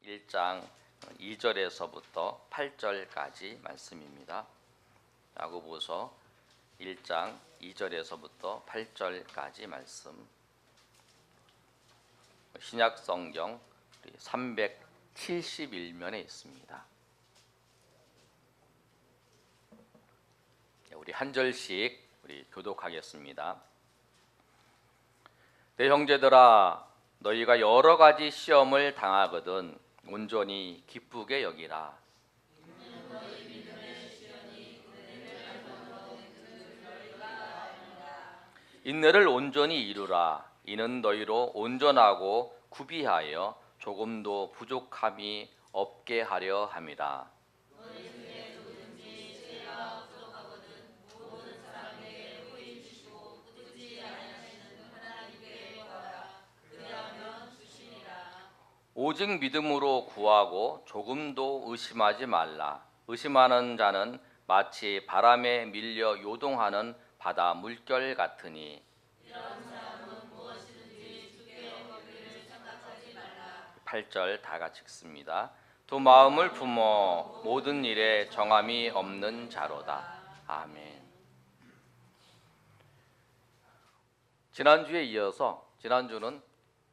1장 2절에서부터 8절까지 말씀입니다. 야고보서 1장 2절에서부터 8절까지 말씀. 신약성경 371면에 있습니다. 우리 한 절씩 우리 교독하겠습니다. 내 형제들아, 너희가 여러 가지 시험을 당하거든 온전히 기쁘게 여기라. 인내를 온전히 이루라. 이는 너희로 온전하고 구비하여 조금도 부족함이 없게 하려 함이라. 오직 믿음으로 구하고 조금도 의심하지 말라. 의심하는 자는 마치 바람에 밀려 요동하는 바다 물결 같으니. 이런 사람은 무엇이든지 주께 얻기를 생각하지 말라. 8절 다 같이 읽습니다. 두 마음을 품어 모든 일에 정함이 없는 자로다. 아멘. 지난주에 이어서 지난주는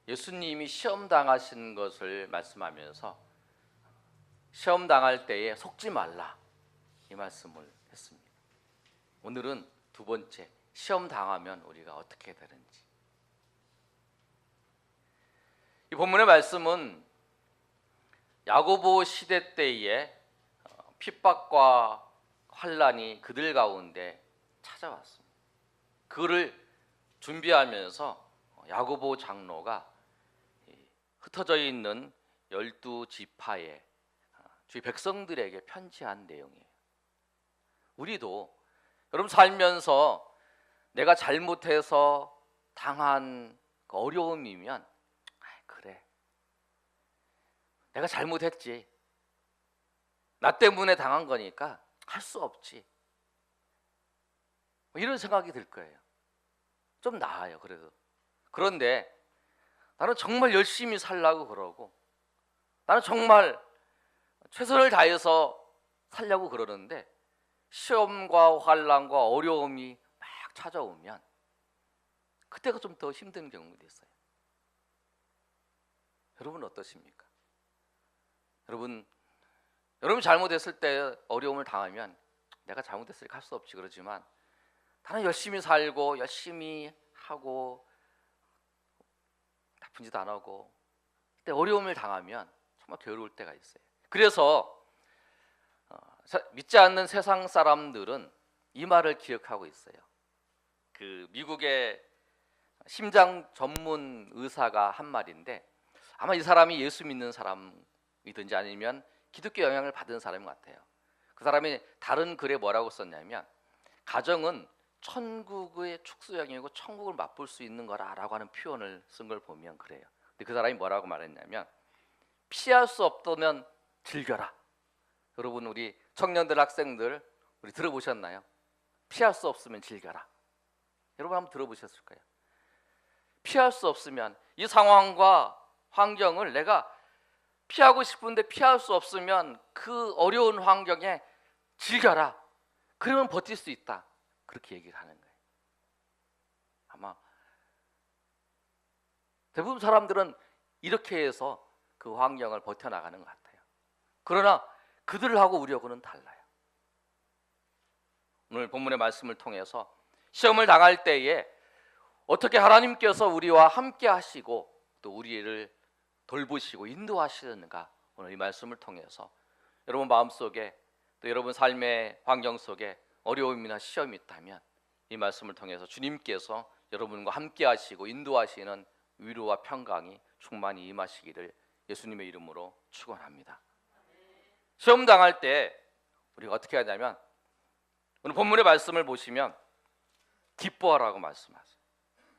예수님이 시험 당하신 것을 말씀하면서 시험 당할 때에 속지 말라 이 말씀을 했습니다. 오늘은 두 번째, 시험 당하면 우리가 어떻게 되는지. 이 본문의 말씀은 야고보 시대 때에 핍박과 환난이 그들 가운데 찾아왔습니다. 그를 준비하면서 야고보 장로가 흩어져 있는 12지파의 주의 백성들에게 편지한 내용이에요. 우리도 여러분 살면서 내가 잘못해서 당한 어려움이면 그래, 내가 잘못했지, 나 때문에 당한 거니까 할 수 없지, 이런 생각이 들 거예요. 좀 나아요 그래도. 그런데 나는 정말 열심히 살려고 그러고 나는 정말 최선을 다해서 살려고 그러는데 시험과 환난과 어려움이 막 찾아오면 그때가 좀 더 힘든 경우도 있어요. 여러분 어떠십니까? 여러분 잘못했을 때 어려움을 당하면 내가 잘못했으니까 할 수 없지 그러지만 나는 열심히 살고 열심히 하고 나쁜 짓 안 하고 그때 어려움을 당하면 정말 괴로울 때가 있어요. 그래서 믿지 않는 세상 사람들은 이 말을 기억하고 있어요. 그 미국의 심장 전문 의사가 한 말인데 아마 이 사람이 예수 믿는 사람이든지 아니면 기독교 영향을 받은 사람 같아요. 그 사람이 다른 글에 뭐라고 썼냐면 가정은 천국의 축소형이고 천국을 맛볼 수 있는 거라라고 하는 표현을 쓴 걸 보면 그래요. 근데 그 사람이 뭐라고 말했냐면 피할 수 없다면 즐겨라. 여러분 우리 청년들 학생들 우리 들어보셨나요? 피할 수 없으면 즐겨라. 여러분 한번 들어보셨을 거예요. 피할 수 없으면 이 상황과 환경을 내가 피하고 싶은데 피할 수 없으면 그 어려운 환경에 즐겨라. 그러면 버틸 수 있다. 그렇게 얘기를 하는 거예요. 아마 대부분 사람들은 이렇게 해서 그 환경을 버텨나가는 것 같아요. 그러나 그들하고 우리하고는 달라요. 오늘 본문의 말씀을 통해서 시험을 당할 때에 어떻게 하나님께서 우리와 함께 하시고 또 우리를 돌보시고 인도하시는가, 오늘 이 말씀을 통해서 여러분 마음속에 또 여러분 삶의 환경 속에 어려움이나 시험이 있다면 이 말씀을 통해서 주님께서 여러분과 함께 하시고 인도하시는 위로와 평강이 충만히 임하시기를 예수님의 이름으로 축원합니다. 시험 당할 때 우리가 어떻게 하냐면 오늘 본문의 말씀을 보시면 기뻐하라고 말씀하세요.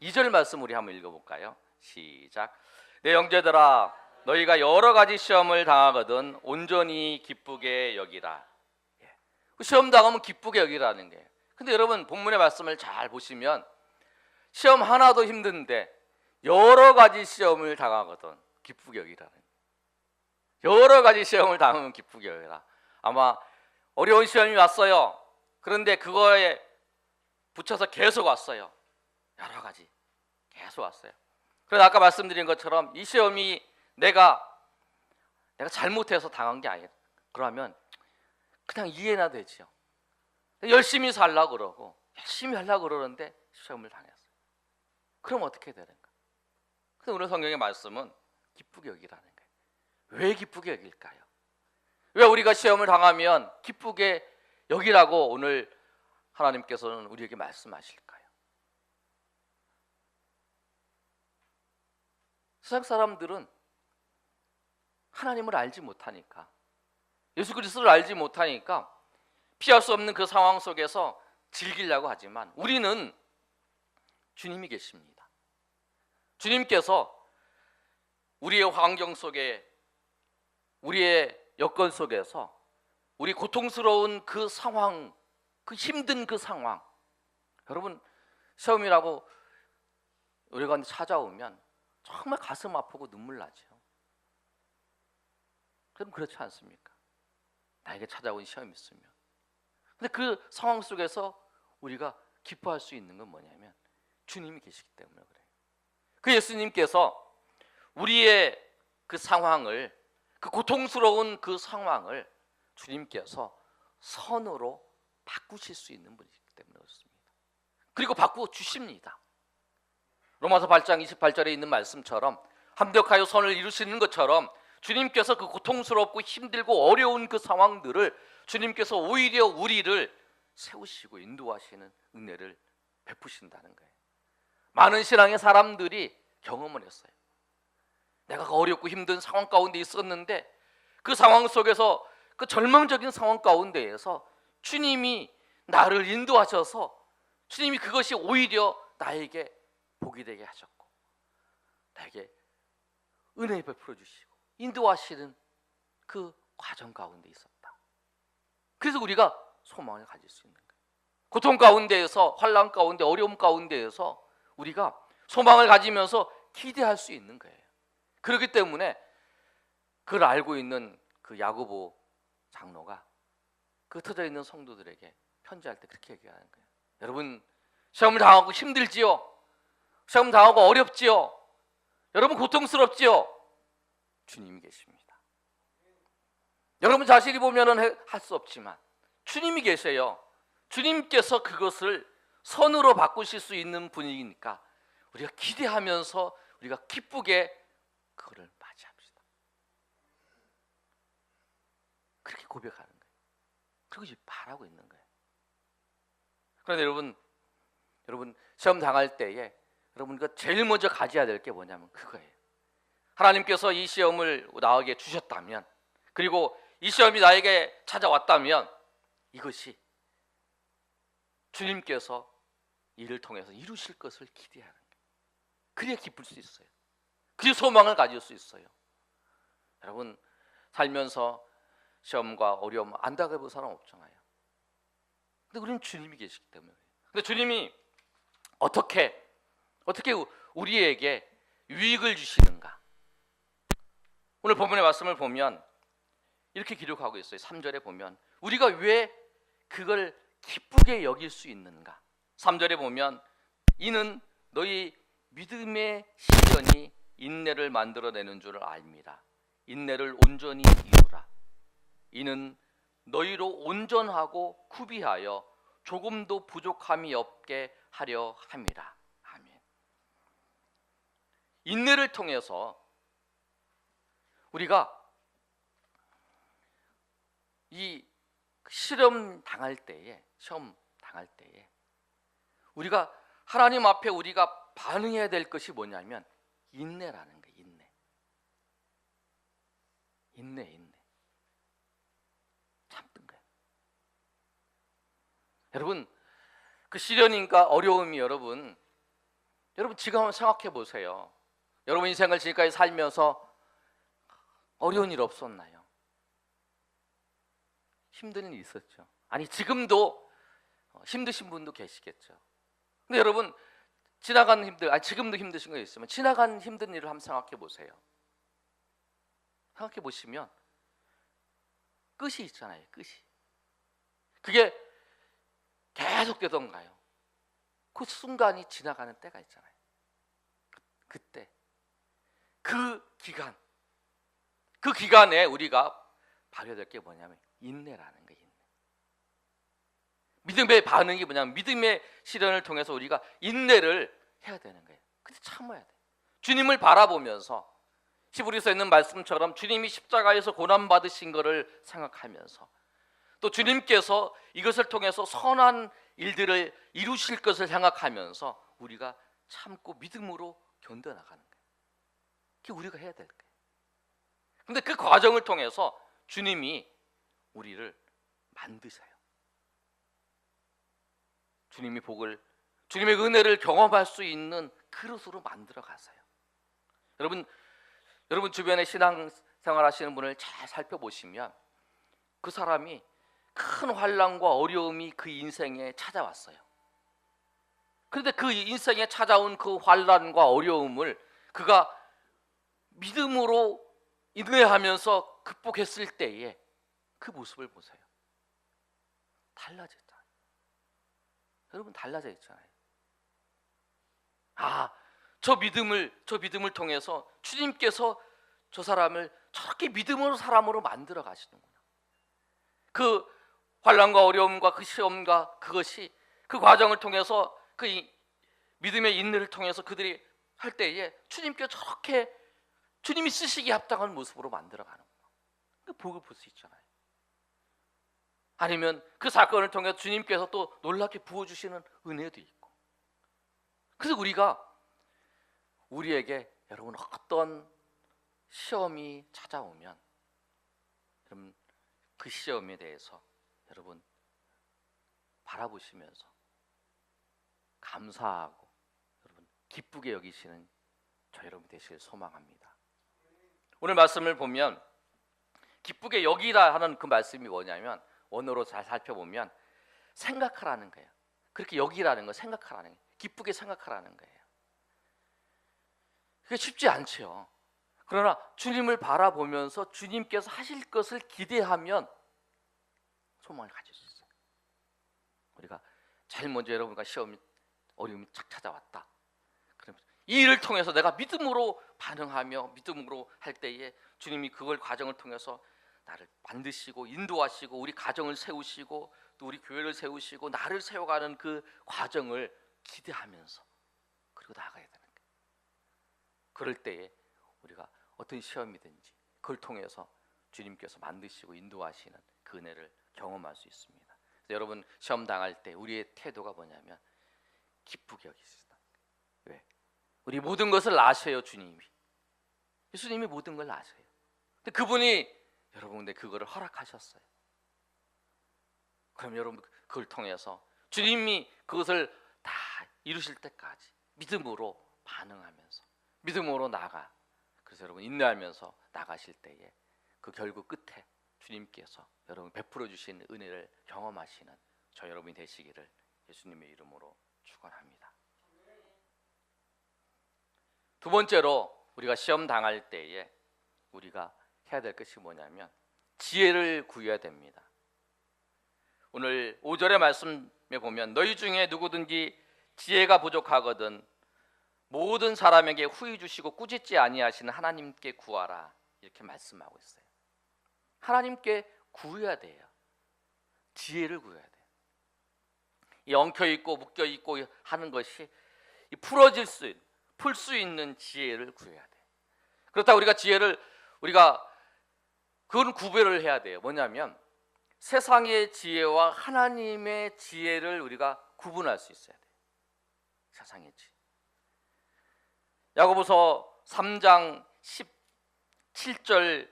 2절 말씀 우리 한번 읽어볼까요? 시작. 내 형제들아, 너희가 여러 가지 시험을 당하거든 온전히 기쁘게 여기라. 시험 당하면 기쁘게 여기라는 거예요. 근데 여러분 본문의 말씀을 잘 보시면 시험 하나도 힘든데 여러 가지 시험을 당하거든 기쁘게 여기라는 거예요. 여러 가지 시험을 당하면 기쁘게 여겨라. 아마 어려운 시험이 왔어요. 그런데 그거에 붙여서 계속 왔어요. 여러 가지 계속 왔어요. 그래서 아까 말씀드린 것처럼 이 시험이 내가 잘못해서 당한 게 아니에요. 그러면 그냥 이해나 되지요. 열심히 살려고 그러고 열심히 하려고 그러는데 시험을 당했어요. 그럼 어떻게 되는가? 그래서 오늘 성경의 말씀은 기쁘게 여기라는 거예요. 왜 기쁘게 여길까요? 왜 우리가 시험을 당하면 기쁘게 여기라고 오늘 하나님께서는 우리에게 말씀하실까요? 세상 사람들은 하나님을 알지 못하니까, 예수 그리스도를 알지 못하니까 피할 수 없는 그 상황 속에서 즐기려고 하지만 우리는 주님이 계십니다. 주님께서 우리의 환경 속에, 우리의 여건 속에서 우리 고통스러운 그 상황, 그 힘든 그 상황, 여러분 시험이라고 우리가 찾아오면 정말 가슴 아프고 눈물 나죠. 그럼 그렇지 않습니까? 나에게 찾아온 시험이 있으면. 근데 그 상황 속에서 우리가 기뻐할 수 있는 건 뭐냐면 주님이 계시기 때문에 그래요. 그 예수님께서 우리의 그 상황을, 그 고통스러운 그 상황을 주님께서 선으로 바꾸실 수 있는 분이기 때문에 그렇습니다. 그리고 바꾸어 주십니다. 로마서 8장 28절에 있는 말씀처럼 합력하여 선을 이루시는 것처럼 주님께서 그 고통스럽고 힘들고 어려운 그 상황들을 주님께서 오히려 우리를 세우시고 인도하시는 은혜를 베푸신다는 거예요. 많은 신앙의 사람들이 경험을 했어요. 내가 어렵고 힘든 상황 가운데 있었는데 그 상황 속에서, 그 절망적인 상황 가운데에서 주님이 나를 인도하셔서 주님이 그것이 오히려 나에게 복이 되게 하셨고 나에게 은혜 베풀어 주시고 인도하시는 그 과정 가운데 있었다. 그래서 우리가 소망을 가질 수 있는 거예요. 고통 가운데에서, 환난 가운데, 어려움 가운데에서 우리가 소망을 가지면서 기대할 수 있는 거예요. 그렇기 때문에 그걸 알고 있는 그 야고보 장로가 그 흩어져 있는 성도들에게 편지할 때 그렇게 얘기하는 거예요. 여러분 시험을 당하고 힘들지요? 시험 당하고 어렵지요? 여러분 고통스럽지요? 주님이 계십니다. 여러분 자신이 보면은 할 수 없지만 주님이 계세요. 주님께서 그것을 선으로 바꾸실 수 있는 분이니까 우리가 기대하면서 우리가 기쁘게 그거를 맞이합시다. 그렇게 고백하는 거예요. 그리고 바라고 있는 거예요. 그런데 여러분 시험 당할 때에 여러분과 제일 먼저 가져야 될 게 뭐냐면 그거예요. 하나님께서 이 시험을 나에게 주셨다면, 그리고 이 시험이 나에게 찾아왔다면 이것이 주님께서 이를 통해서 이루실 것을 기대하는 거예요. 그래야 기쁠 수 있어요. 그래야 소망을 가질 수 있어요. 여러분 살면서 시험과 어려움 안 당해본 사람 없잖아요. 근데 우리는 주님이 계시기 때문에. 근데 주님이 어떻게 우리에게 유익을 주시는가? 오늘 본문의 말씀을 보면 이렇게 기록하고 있어요. 3절에 보면 우리가 왜 그걸 기쁘게 여길 수 있는가? 3절에 보면 이는 너희 믿음의 시련이 인내를 만들어내는 줄을 알미라. 인내를 온전히 이루라. 이는 너희로 온전하고 구비하여 조금도 부족함이 없게 하려 함이라. 아멘. 인내를 통해서 우리가 이 시험 당할 때에 우리가 하나님 앞에 우리가 반응해야 될 것이 뭐냐면 인내라는 거예요. 인내. 참는 거예요. 여러분 그 시련인가 어려움이 여러분 지금 한번 생각해 보세요. 여러분 인생을 지금까지 살면서 어려운 일 없었나요? 힘든 일 있었죠. 아니 지금도 힘드신 분도 계시겠죠. 근데 여러분 지금도 힘드신 거 있으면 지나간 힘든 일을 한번 생각해 보세요. 생각해 보시면 끝이 있잖아요. 끝이. 그게 계속되던가요? 그 순간이 지나가는 때가 있잖아요. 그때 그 기간에 우리가 발휘될 게 뭐냐면 인내라는 거예요. 인내. 믿음의 반응이 뭐냐면 믿음의 시련을 통해서 우리가 인내를 해야 되는 거예요. 근데 참아야 돼. 주님을 바라보면서 히브리서에 있는 말씀처럼 주님이 십자가에서 고난 받으신 것을 생각하면서 또 주님께서 이것을 통해서 선한 일들을 이루실 것을 생각하면서 우리가 참고 믿음으로 견뎌나가는 거예요. 그게 우리가 해야 될 거예요. 그런데 그 과정을 통해서 주님이 우리를 만드셔요. 주님이 주님의 은혜를 경험할 수 있는 그릇으로 만들어 가세요. 여러분 주변에 신앙생활 하시는 분을 잘 살펴보시면 그 사람이 큰 환난과 어려움이 그 인생에 찾아왔어요. 그런데 그 인생에 찾아온 그 환난과 어려움을 그가 믿음으로 인내하면서 극복했을 때에 그 모습을 보세요. 달라졌잖아요. 여러분 달라져 있잖아요. 저 믿음을 통해서 주님께서 저 사람을 저렇게 믿음으로 사람으로 만들어 가시는구나. 그 환난과 어려움과 그 시험과 그것이 그 과정을 통해서 그 믿음의 인내를 통해서 그들이 할 때에 주님께서 저렇게 주님이 쓰시기에 합당한 모습으로 만들어 가는구나. 그 복을 볼 수 있잖아요. 아니면 그 사건을 통해 주님께서 또 놀랍게 부어주시는 은혜도 있고. 그래서 우리에게 여러분 어떤 시험이 찾아오면 여러분 그 시험에 대해서 여러분 바라보시면서 감사하고 여러분 기쁘게 여기시는 저 여러분 되시길 소망합니다. 오늘 말씀을 보면 기쁘게 여기라 하는 그 말씀이 뭐냐면 원어로 잘 살펴보면 생각하라는 거예요. 그렇게 여기라는 거 생각하라는 거예요. 기쁘게 생각하라는 거예요. 그게 쉽지 않죠. 그러나 주님을 바라보면서 주님께서 하실 것을 기대하면 소망을 가질 수 있어요. 우리가 제일 먼저 여러분과 시험이 어려움이 착 찾아왔다. 그러면 이 일을 통해서 내가 믿음으로 반응하며 믿음으로 할 때에 주님이 그걸 과정을 통해서 나를 만드시고 인도하시고 우리 가정을 세우시고 또 우리 교회를 세우시고 나를 세워가는 그 과정을 기대하면서 그리고 나아가야 되는 거예요. 그럴 때에 우리가 어떤 시험이든지 그걸 통해서 주님께서 만드시고 인도하시는 그 은혜를 경험할 수 있습니다. 여러분 시험 당할 때 우리의 태도가 뭐냐면 기쁘게 여기시다. 왜? 우리 모든 것을 아셔요. 주님이. 예수님이 모든 걸 아셔요. 근데 그분이 여러분 근데 그거를 허락하셨어요. 그럼 여러분 그걸 통해서 주님이 그것을 다 이루실 때까지 믿음으로 반응하면서 믿음으로 나가. 그래서 여러분 인내하면서 나가실 때에 그 결국 끝에 주님께서 여러분 베풀어 주신 은혜를 경험하시는 저 여러분이 되시기를 예수님의 이름으로 축원합니다. 두 번째로 우리가 시험 당할 때에 우리가 해야 될 것이 뭐냐면 지혜를 구해야 됩니다. 오늘 5절의 말씀에 보면 너희 중에 누구든지 지혜가 부족하거든 모든 사람에게 후히 주시고 꾸짖지 아니하시는 하나님께 구하라 이렇게 말씀하고 있어요. 하나님께 구해야 돼요. 지혜를 구해야 돼요. 이 엉켜 있고 묶여 있고 하는 것이 풀 수 있는 지혜를 구해야 돼요. 그렇다고 우리가 그건 구별을 해야 돼요. 뭐냐면 세상의 지혜와 하나님의 지혜를 우리가 구분할 수 있어야 돼요. 세상의 지혜. 야고보서 3장 17절,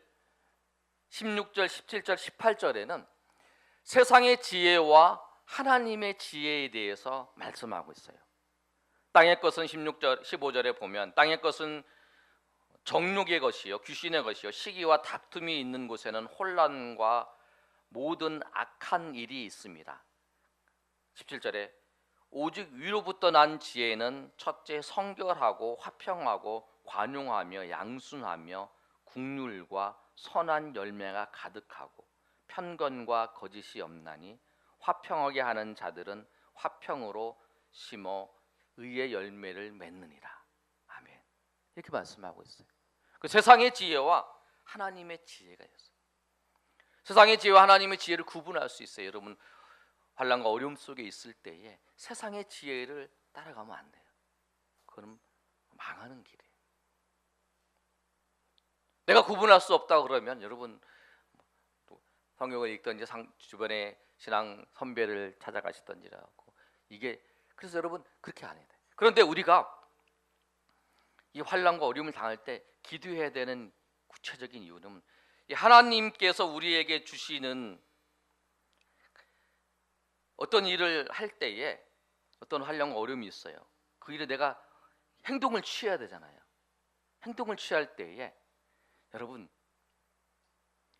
16절, 17절, 18절에는 세상의 지혜와 하나님의 지혜에 대해서 말씀하고 있어요. 땅의 것은 16절, 15절에 보면 땅의 것은 정욕의 것이요 귀신의 것이요 시기와 다툼이 있는 곳에는 혼란과 모든 악한 일이 있습니다. 17절에 오직 위로부터 난 지혜는 첫째 성결하고 화평하고 관용하며 양순하며 국률과 선한 열매가 가득하고 편견과 거짓이 없나니 화평하게 하는 자들은 화평으로 심어 의의 열매를 맺느니라. 아멘. 이렇게 말씀하고 있어요. 그 세상의 지혜와 하나님의 지혜가 있어요. 세상의 지혜와 하나님의 지혜를 구분할 수 있어요. 여러분 환난과 어려움 속에 있을 때에 세상의 지혜를 따라가면 안 돼요. 그럼 망하는 길이에요. 내가 구분할 수 없다 그러면 여러분 성경을 읽든지 주변에 신앙 선배를 찾아가시던지라고 이게 그래서 여러분 그렇게 안 해야 돼요. 그런데 우리가 이 환난과 어려움을 당할 때 기도해야 되는 구체적인 이유는 이 하나님께서 우리에게 주시는 어떤 일을 할 때에 어떤 환난과 어려움이 있어요. 그 일에 내가 행동을 취해야 되잖아요. 행동을 취할 때에 여러분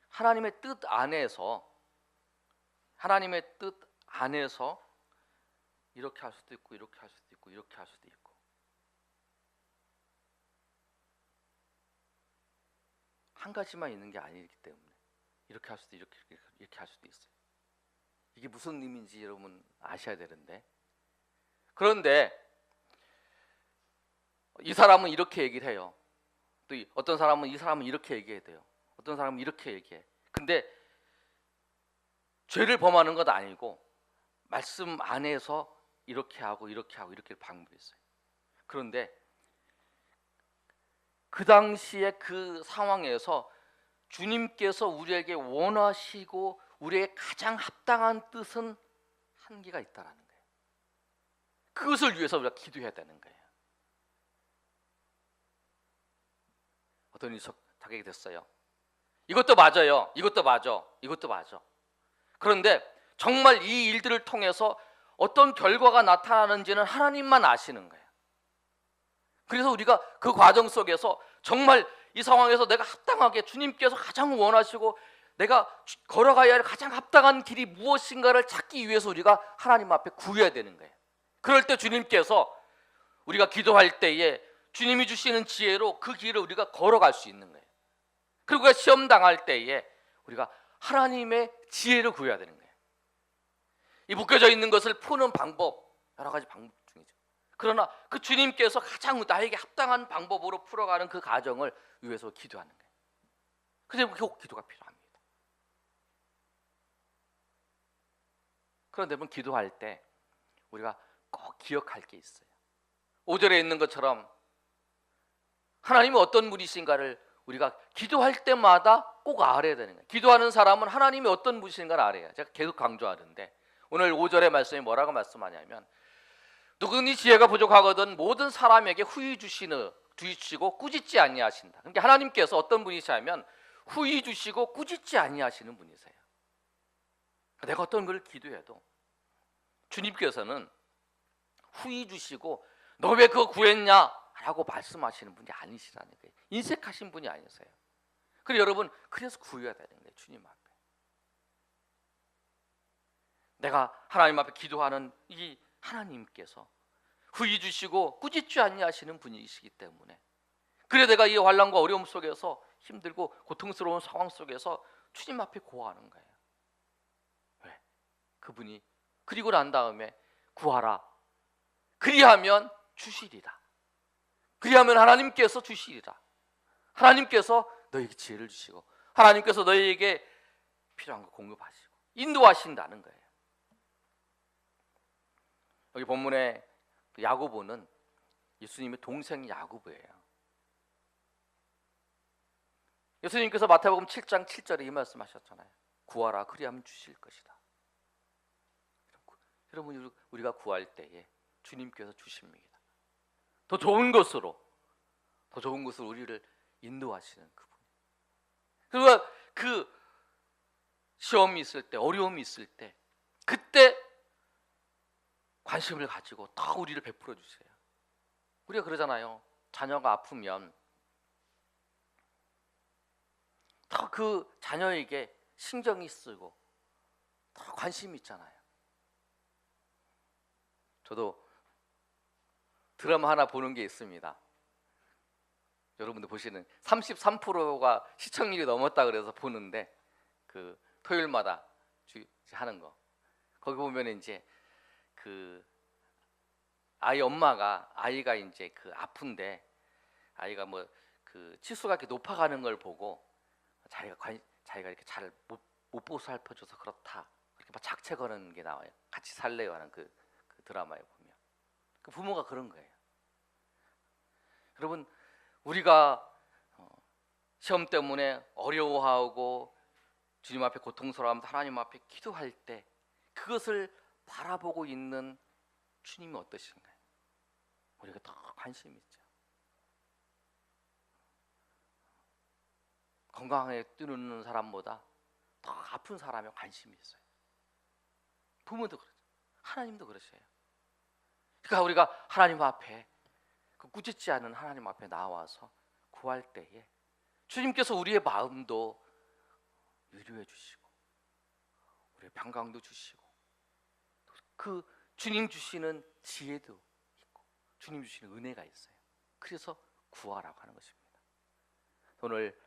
하나님의 뜻 안에서 이렇게 할 수도 있고 이렇게 할 수도 있고 이렇게 할 수도 있고 한 가지만 있는 게 아니기 때문에 이렇게 할 수도 이렇게 할 수도 있어요. 이게 무슨 의미인지 여러분 아셔야 되는데 그런데 이 사람은 이렇게 얘기를 해요. 또 어떤 사람은 이 사람은 이렇게 얘기해야 돼요. 어떤 사람은 이렇게 얘기해. 근데 죄를 범하는 것 아니고 말씀 안에서 이렇게 하고 이렇게 하고 이렇게 방법이 있어요. 그런데 그 당시에 그 상황에서 주님께서 우리에게 원하시고 우리에게 가장 합당한 뜻은 한계가 있다라는 거예요. 그것을 위해서 우리가 기도해야 되는 거예요. 어떤 일이 자격이 됐어요. 이것도 맞아요. 이것도 맞아. 이것도 맞아. 그런데 정말 이 일들을 통해서 어떤 결과가 나타나는지는 하나님만 아시는 거예요. 그래서 우리가 그 과정 속에서 정말 이 상황에서 내가 합당하게 주님께서 가장 원하시고 내가 걸어가야 할 가장 합당한 길이 무엇인가를 찾기 위해서 우리가 하나님 앞에 구해야 되는 거예요. 그럴 때 주님께서 우리가 기도할 때에 주님이 주시는 지혜로 그 길을 우리가 걸어갈 수 있는 거예요. 그리고 우리가 시험 당할 때에 우리가 하나님의 지혜를 구해야 되는 거예요. 이 묶여져 있는 것을 푸는 방법 여러 가지 방법 중이죠. 그러나 그 주님께서 가장 나에게 합당한 방법으로 풀어가는 그 과정을 위해서 기도하는 거예요. 그래서 꼭 기도가 필요합니다. 그런데 여러분 기도할 때 우리가 꼭 기억할 게 있어요. 5절에 있는 것처럼 하나님이 어떤 분이신가를 우리가 기도할 때마다 꼭 알아야 되는 거예요. 기도하는 사람은 하나님이 어떤 분이신가를 알아야. 제가 계속 강조하는데 오늘 5절의 말씀이 뭐라고 말씀하냐면 누구니 지혜가 부족하거든 모든 사람에게 후히 주시고 꾸짖지 아니하신다. 그러니까 하나님께서 어떤 분이시냐면 후히 주시고 꾸짖지 아니하시는 분이세요. 내가 어떤 걸 기도해도 주님께서는 후히 주시고 너 왜 그거 구했냐? 라고 말씀하시는 분이 아니시라는 거예요. 인색하신 분이 아니세요. 그리고 여러분 그래서 구해야 되는 거예요. 주님 앞에. 내가 하나님 앞에 기도하는 이 하나님께서 후히 주시고 꾸짖지 아니하시는 분이시기 때문에 그래 내가 이 환난과 어려움 속에서 힘들고 고통스러운 상황 속에서 주님 앞에 고하는 거예요. 왜? 그분이 그리고 난 다음에 구하라. 그리하면 주시리라. 그리하면 하나님께서 주시리라. 하나님께서 너에게 지혜를 주시고 하나님께서 너에게 필요한 거 공급하시고 인도하신다는 거예요. 여기 본문에 야고보는 예수님의 동생 야고보예요. 예수님께서 마태복음 7장 7절에 이 말씀하셨잖아요. 구하라 그리하면 주실 것이다. 여러분 우리가 구할 때에 주님께서 주십니다. 더 좋은 것으로 우리를 인도하시는 그분. 그리고 그 시험이 있을 때 어려움이 있을 때 그때 관심을 가지고 더 우리를 베풀어 주세요. 우리가 그러잖아요. 자녀가 아프면 더 그 자녀에게 신경이 쓰고 더 관심이 있잖아요. 저도 드라마 하나 보는 게 있습니다. 여러분들 보시는 33%가 시청률이 넘었다 그래서 보는데 그 토요일마다 하는 거 거기 보면 이제 그 아이 엄마가 아이가 이제 그 아픈데 아이가 뭐 그 치수가 이렇게 높아가는 걸 보고 자기가 이렇게 잘 못 보살펴줘서 그렇다 그렇게 막 작체 거는 게 나와요. 같이 살래요 하는 그 드라마에 보면 그 부모가 그런 거예요. 여러분 우리가 시험 때문에 어려워하고 주님 앞에 고통스러워하면서 하나님 앞에 기도할 때 그것을 바라보고 있는 주님이 어떠신가요? 우리가 더 관심이 있죠. 건강하게 뛰는 사람보다 더 아픈 사람에 관심이 있어요. 부모도 그렇죠. 하나님도 그러셔요. 그러니까 우리가 하나님 앞에 그 꾸짖지 않은 하나님 앞에 나와서 구할 때에 주님께서 우리의 마음도 위로해 주시고 우리의 평강도 주시고 그 주님 주시는 지혜도 있고 주님 주시는 은혜가 있어요. 그래서 구하라고 하는 것입니다. 오늘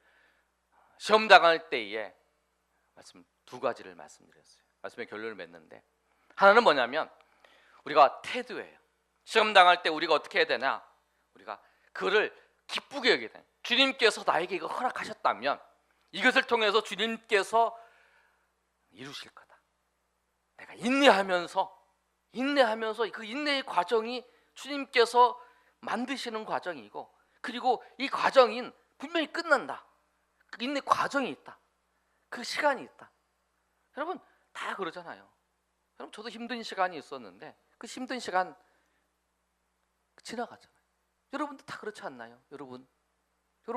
시험 당할 때에 말씀 두 가지를 말씀드렸어요. 말씀의 결론을 맺는데 하나는 뭐냐면 우리가 태도예요. 시험 당할 때 우리가 어떻게 해야 되나? 우리가 그를 기쁘게 여겨야 돼요. 주님께서 나에게 이거 허락하셨다면 이것을 통해서 주님께서 이루실 거다. 내가 인내하면서 그 인내의 과정이 주님께서 만드시는 과정이고 그리고 이 과정인 분명히 끝난다. 그 인내 과정이 있다. 그 시간이 있다. 여러분 다 그러잖아요. 여러분 저도 힘든 시간이 있었는데 그 힘든 시간 지나가잖아요. 여러분도 다 그렇지 않나요? 여러분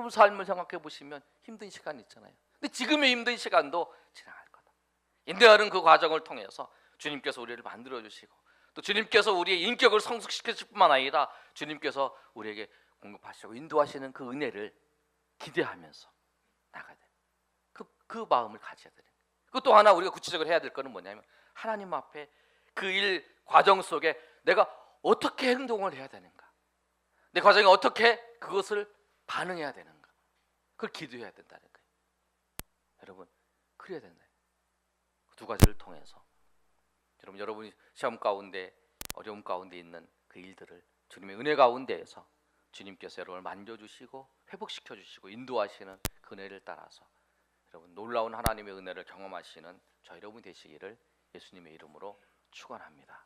삶을 생각해 보시면 힘든 시간이 있잖아요. 근데 지금의 힘든 시간도 지나갈 거다. 인내하는 그 과정을 통해서 주님께서 우리를 만들어 주시고 또 주님께서 우리의 인격을 성숙시키실 뿐만 아니라 주님께서 우리에게 공급하시고 인도하시는 그 은혜를 기대하면서 나가야 돼. 그 마음을 가져야 되는. 그또 하나 우리가 구체적으로 해야 될 거는 뭐냐면 하나님 앞에 그 일 과정 속에 내가 어떻게 행동을 해야 되는가, 내 과정에 어떻게 그것을 반응해야 되는가, 그걸 기도해야 된다는 거예요. 여러분 그래야 된다. 그 두 가지를 통해서 여러분이 시험 가운데 어려움 가운데 있는 그 일들을 주님의 은혜 가운데에서 주님께서 여러분을 만져주시고 회복시켜주시고 인도하시는 그 은혜를 따라서 여러분 놀라운 하나님의 은혜를 경험하시는 저 여러분이 되시기를 예수님의 이름으로 축원합니다.